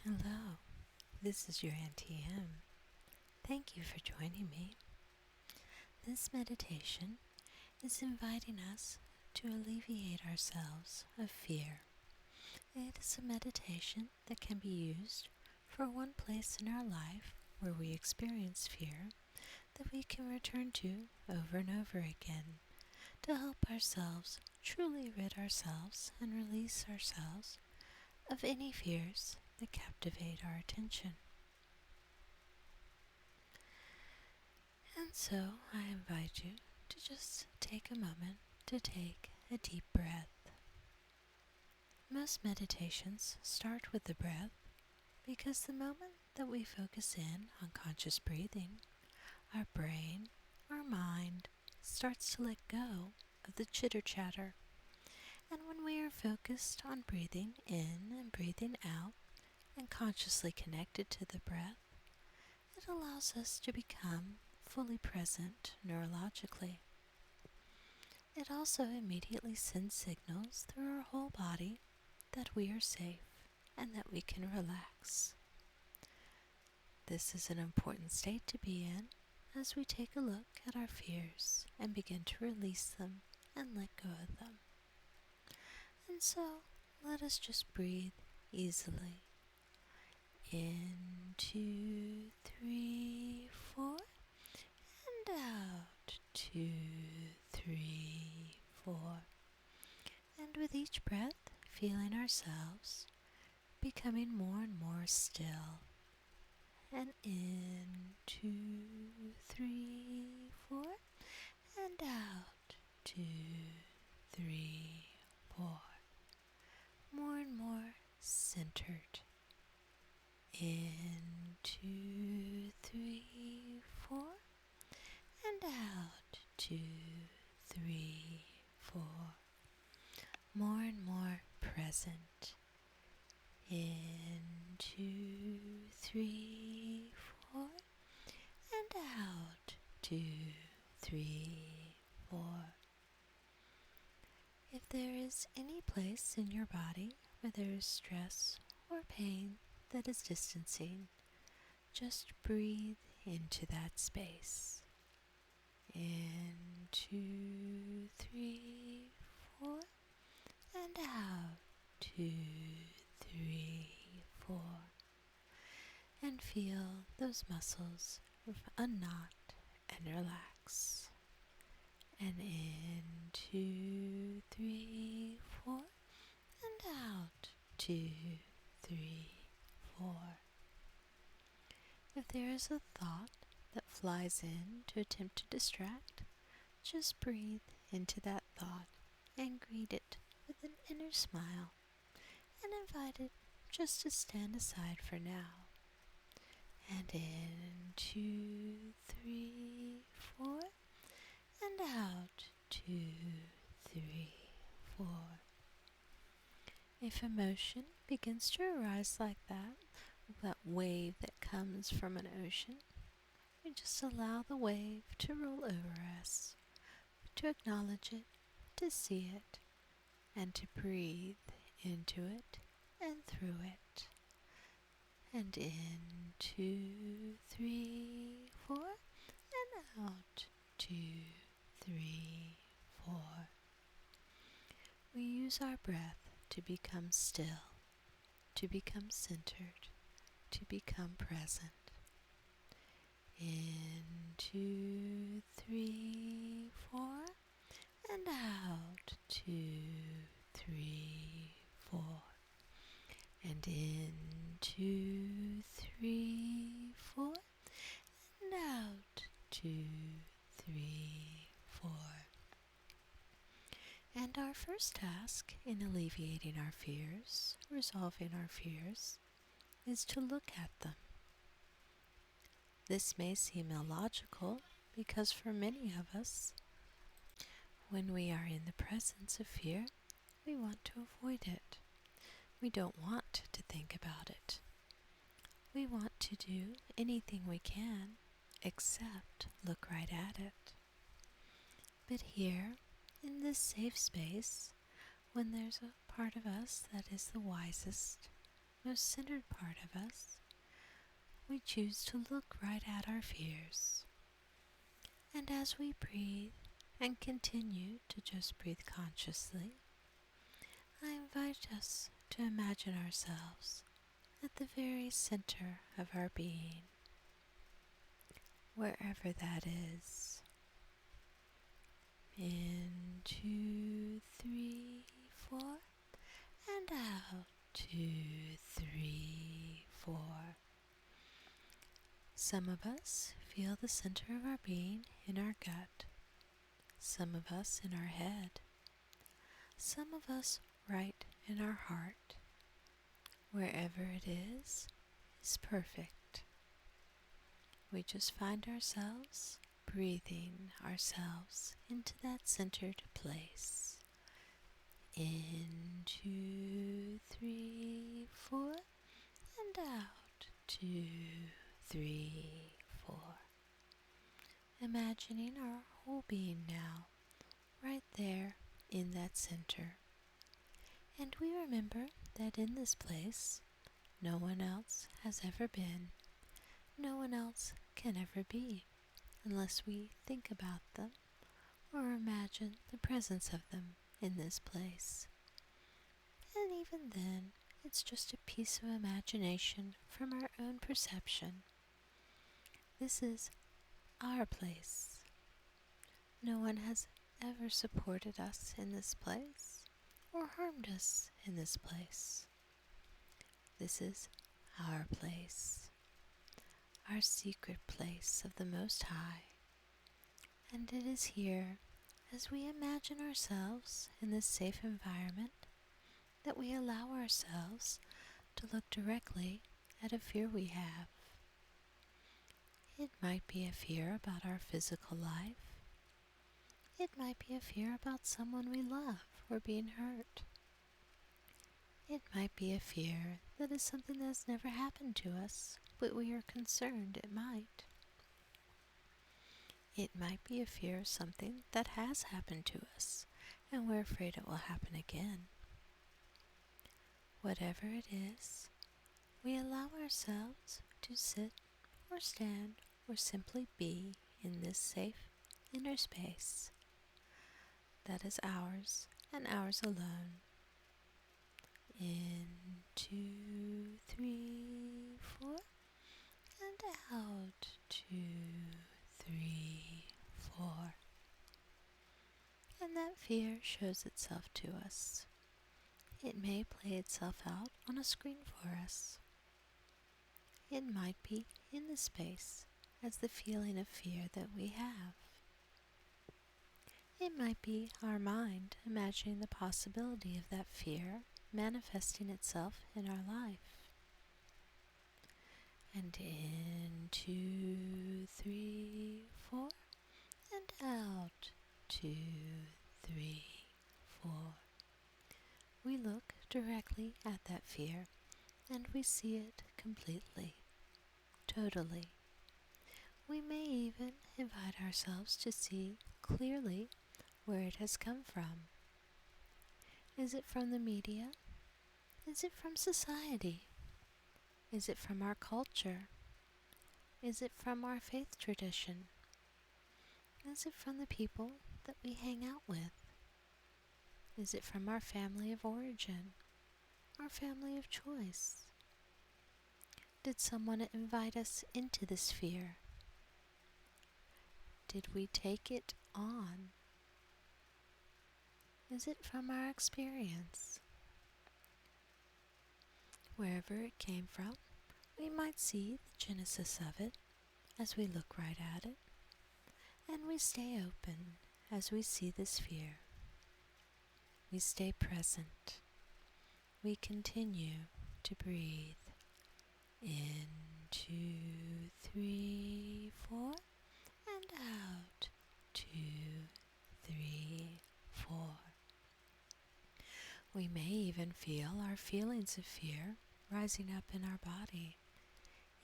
Hello, this is your Auntie M. Thank you for joining me. This meditation is inviting us to alleviate ourselves of fear. It is a meditation that can be used for one place in our life where we experience fear that we can return to over and over again to help ourselves truly rid ourselves and release ourselves of any fears that captivate our attention. And so I invite you to just take a moment to take a deep breath. Most meditations start with the breath because the moment that we focus in on conscious breathing, our brain, our mind starts to let go of the chitter-chatter. And when we are focused on breathing in and breathing out and consciously connected to the breath, it allows us to become fully present neurologically. It also immediately sends signals through our whole body that we are safe and that we can relax. This is an important state to be in as we take a look at our fears and begin to release them and let go of them. And so let us just breathe easily. In, 2, 3, 4, and out, 2, 3, 4. And with each breath, feeling ourselves becoming more and more still. And in, 2, 3, 4, and out, 2, 3, 4. More and more centered. In, 2, 3, 4, and out, 2, 3, 4. More and more present. In, 2, 3, 4, and out, 2, 3, 4. If there is any place in your body where there is stress or pain that is distancing, just breathe into that space. In, 2, 3, 4, and out, 2, 3, 4. And feel those muscles unknot and relax. And in, 2, 3, 4, and out, 2, 3, 4. If there is a thought that flies in to attempt to distract, just breathe into that thought and greet it with an inner smile and invite it just to stand aside for now. And in, 2, 3, 4, and out, 2, 3, 4. If emotion begins to arise like that wave that comes from an ocean, we just allow the wave to roll over us, to acknowledge it, to see it, and to breathe into it and through it. And in, 2, 3, 4, and out, 2, 3, 4. We use our breath to become still, to become centered, to become present. In, 2, 3, 4, and out, 2, 3, 4. And in, 2, 3, 4, and out, 2, 3, 4. And our first task in alleviating our fears, resolving our fears, is to look at them. This may seem illogical because for many of us, when we are in the presence of fear, we want to avoid it. We don't want to think about it. We want to do anything we can except look right at it. But here, in this safe space, when there's a part of us that is the wisest, most centered part of us, we choose to look right at our fears. And as we breathe and continue to just breathe consciously, I invite us to imagine ourselves at the very center of our being, wherever that is. In, 2, 3, 4, and out, 2, 3, 4. Some of us feel the center of our being in our gut, some of us in our head, some of us right in our heart. Wherever it is perfect. We just find ourselves breathing ourselves into that centered place. In, 2, 3, 4, and out, 2, 3, 4. Imagining our whole being now, right there in that center. And we remember that in this place, no one else has ever been, no one else can ever be, unless we think about them or imagine the presence of them in this place. And even then, it's just a piece of imagination from our own perception. This is our place. No one has ever supported us in this place or harmed us in this place. This is our place, our secret place of the Most High. And it is here, as we imagine ourselves in this safe environment, that we allow ourselves to look directly at a fear we have. It might be a fear about our physical life. It might be a fear about someone we love or being hurt. It might be a fear that is something that has never happened to us, but we are concerned it might. It might be a fear of something that has happened to us, and we're afraid it will happen again. Whatever it is, we allow ourselves to sit or stand or simply be in this safe inner space that is ours and ours alone. In, 2, 3, 4, and out, 2, 3, 4. And that fear shows itself to us. It may play itself out on a screen for us. It might be in the space as the feeling of fear that we have. It might be our mind imagining the possibility of that fear manifesting itself in our life. And in, 2, 3, 4, and out, 2, 3, 4. We look directly at that fear and we see it completely, totally. We may even invite ourselves to see clearly where it has come from. Is it from the media? Is it from society? Is it from our culture? Is it from our faith tradition? Is it from the people that we hang out with? Is it from our family of origin, our family of choice? Did someone invite us into this fear? Did we take it on? Is it from our experience? Wherever it came from, we might see the genesis of it as we look right at it, and we stay open as we see this fear. We stay present. We continue to breathe. In, 2, 3, 4, and out, 2, 3, 4. We may even feel our feelings of fear rising up in our body,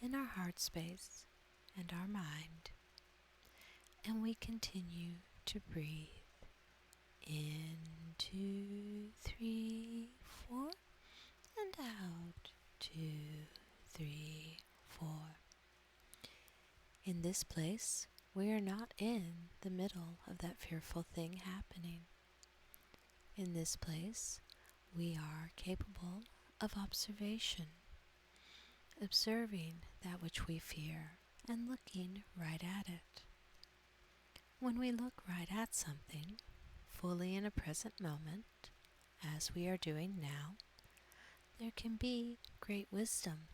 in our heart space, and our mind. And we continue to breathe. In, 2, 3, 4, and out, 2, 3, 4. In this place, we are not in the middle of that fearful thing happening. In this place, we are capable of observation, observing that which we fear and looking right at it. When we look right at something, fully in a present moment, as we are doing now, there can be great wisdom.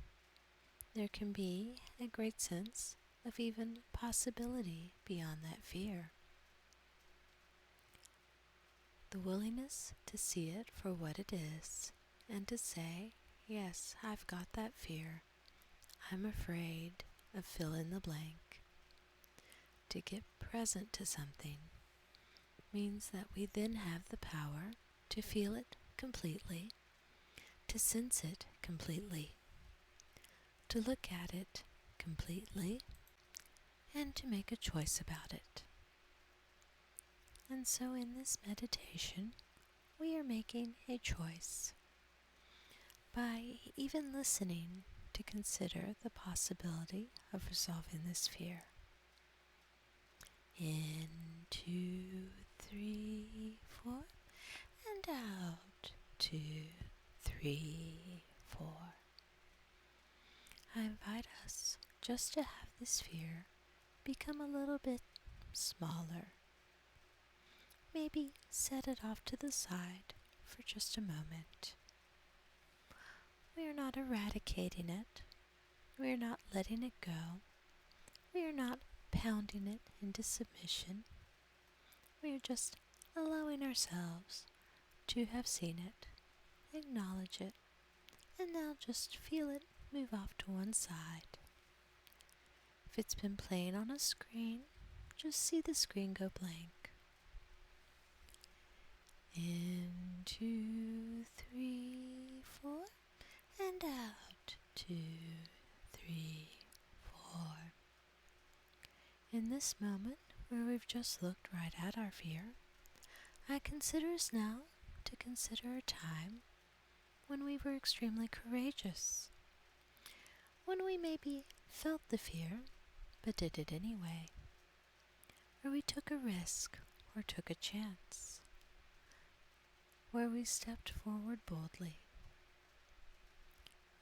There can be a great sense of even possibility beyond that fear. The willingness to see it for what it is and to say, yes, I've got that fear. I'm afraid of fill in the blank. To get present to something means that we then have the power to feel it completely, to sense it completely, to look at it completely, and to make a choice about it. And so in this meditation, we are making a choice by even listening to consider the possibility of resolving this fear. In, 2, 3, 4, and out, 2, 3, 4. I invite us just to have this fear become a little bit smaller. Maybe set it off to the side for just a moment. We are not eradicating it. We are not letting it go. We are not pounding it into submission. We are just allowing ourselves to have seen it, acknowledge it, and now just feel it move off to one side. If it's been playing on a screen, just see the screen go blank. In, 2, 3, 4, and out, 2, 3, 4. In this moment, where we've just looked right at our fear, I consider us now to consider a time when we were extremely courageous, when we maybe felt the fear, but did it anyway, or we took a risk or took a chance, where we stepped forward boldly.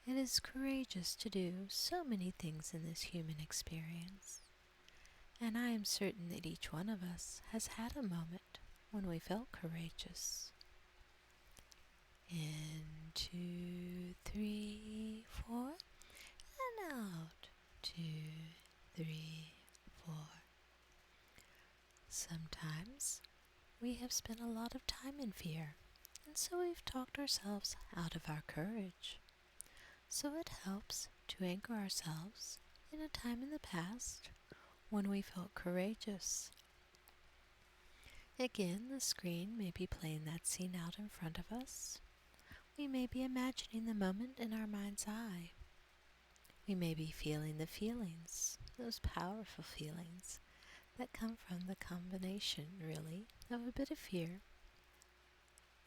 It is courageous to do so many things in this human experience, and I am certain that each one of us has had a moment when we felt courageous. In, 2, 3, 4, and out, 2, 3, 4. Sometimes we have spent a lot of time in fear, and so we've talked ourselves out of our courage. So it helps to anchor ourselves in a time in the past when we felt courageous. Again, the screen may be playing that scene out in front of us. We may be imagining the moment in our mind's eye. We may be feeling the feelings, those powerful feelings that come from the combination, really, of a bit of fear,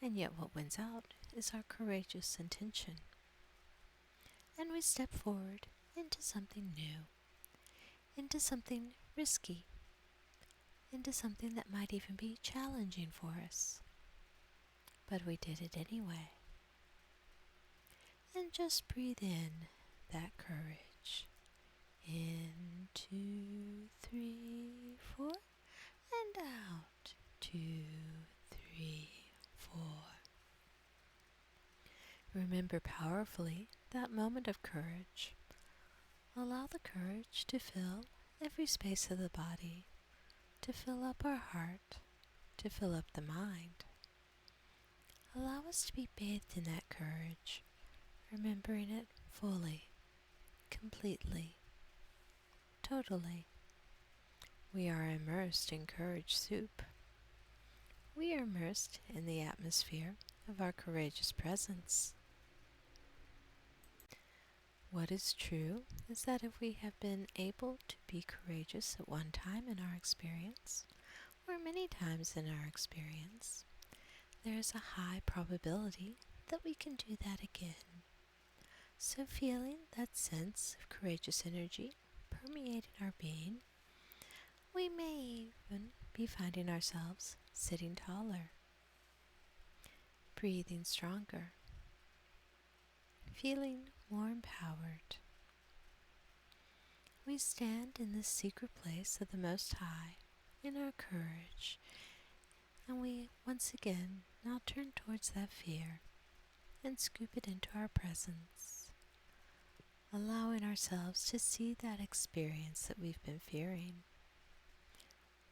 and yet what wins out is our courageous intention. And we step forward into something new, into something risky, into something that might even be challenging for us. But we did it anyway. And just breathe in that courage. In, 2, 3, 4, and out, 2, 3, 4. Remember powerfully that moment of courage. Allow the courage to fill every space of the body, to fill up our heart, to fill up the mind. Allow us to be bathed in that courage, remembering it fully, completely, totally. We are immersed in courage soup. We are immersed in the atmosphere of our courageous presence. What is true is that if we have been able to be courageous at one time in our experience, or many times in our experience, there is a high probability that we can do that again. So, feeling that sense of courageous energy permeating our being, we may even be finding ourselves sitting taller, breathing stronger, feeling more empowered. We stand in the secret place of the Most High in our courage, and we once again now turn towards that fear and scoop it into our presence, allowing ourselves to see that experience that we've been fearing.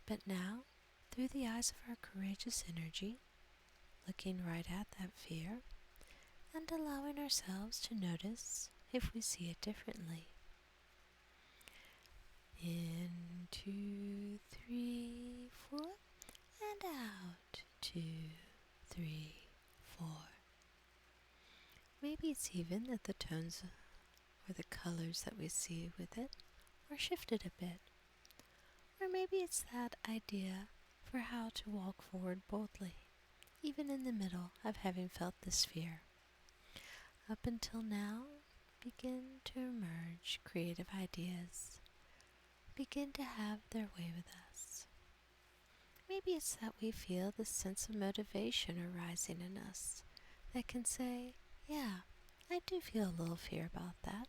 But now, through the eyes of our courageous energy, looking right at that fear and allowing ourselves to notice if we see it differently. In, 2, 3, 4, and out, 2, 3, 4. Maybe it's even that the tones or the colors that we see with it are shifted a bit. Or maybe it's that idea for how to walk forward boldly, even in the middle of having felt this fear. Up until now, begin to emerge creative ideas, begin to have their way with us. Maybe it's that we feel this sense of motivation arising in us that can say, yeah, I do feel a little fear about that.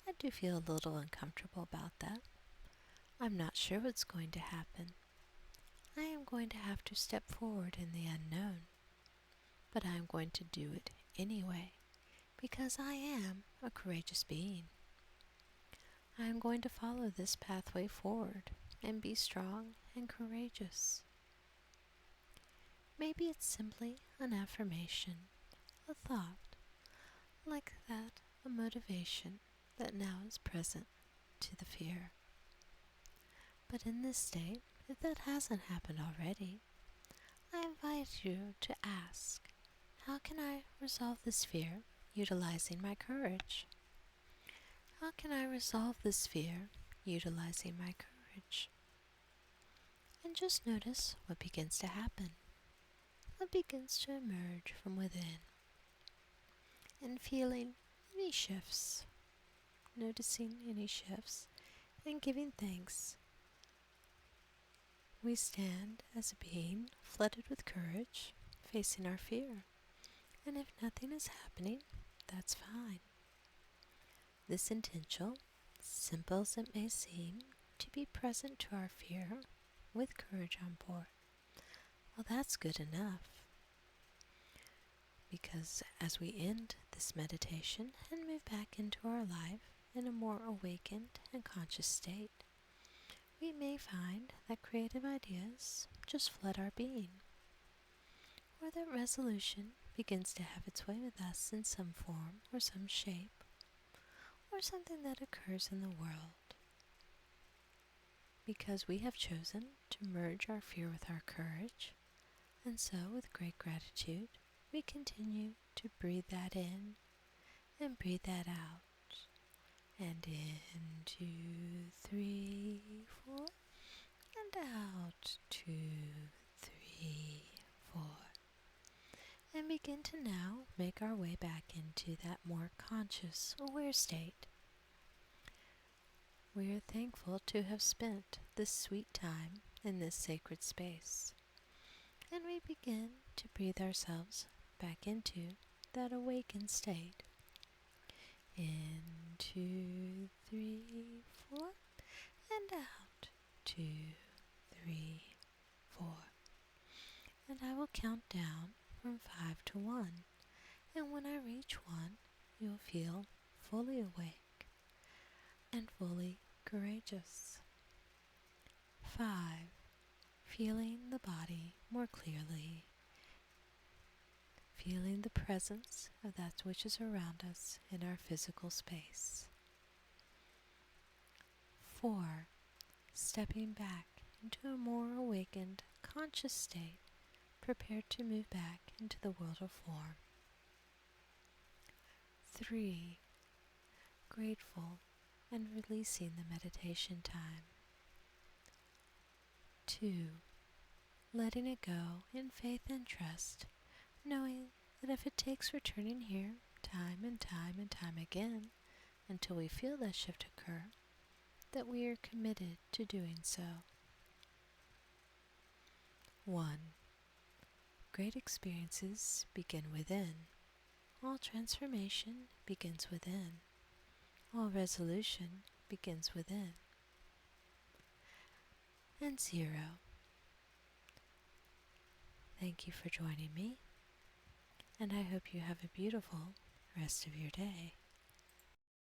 I do feel a little uncomfortable about that. I'm not sure what's going to happen. I am going to have to step forward in the unknown, but I am going to do it anyway, because I am a courageous being. I am going to follow this pathway forward and be strong and courageous. Maybe it's simply an affirmation, a thought, like that, a motivation that now is present to the fear. But in this state, if that hasn't happened already, I invite you to ask, how can I resolve this fear utilizing my courage? How can I resolve this fear utilizing my courage? And just notice what begins to happen, what begins to emerge from within, and feeling any shifts, noticing any shifts, and giving thanks. We stand as a being flooded with courage, facing our fear. And if nothing is happening, that's fine. This intention, simple as it may seem, to be present to our fear with courage on board, well, that's good enough. Because as we end this meditation and move back into our life in a more awakened and conscious state, we may find that creative ideas just flood our being, or that resolution begins to have its way with us in some form or some shape, or something that occurs in the world. Because we have chosen to merge our fear with our courage, and so with great gratitude, we continue to breathe that in and breathe that out. And in, 2, 3, 4, and out, 2, 3, 4. And begin to now make our way back into that more conscious, aware state. We are thankful to have spent this sweet time in this sacred space. And we begin to breathe ourselves back into that awakened state. In, 2, 3, 4, and out, 2, 3, 4. And I will count down from 5 to 1. And when I reach 1, you'll feel fully awake and fully courageous. 5. Feeling the body more clearly. Feeling the presence of that which is around us in our physical space. 4. Stepping back into a more awakened, conscious state, prepared to move back into the world of form. 3. Grateful and releasing the meditation time. 2. Letting it go in faith and trust, knowing that if it takes returning here time and time and time again until we feel that shift occur, that we are committed to doing so. 1. Great experiences begin within. All transformation begins within. All resolution begins within. And 0. Thank you for joining me, and I hope you have a beautiful rest of your day.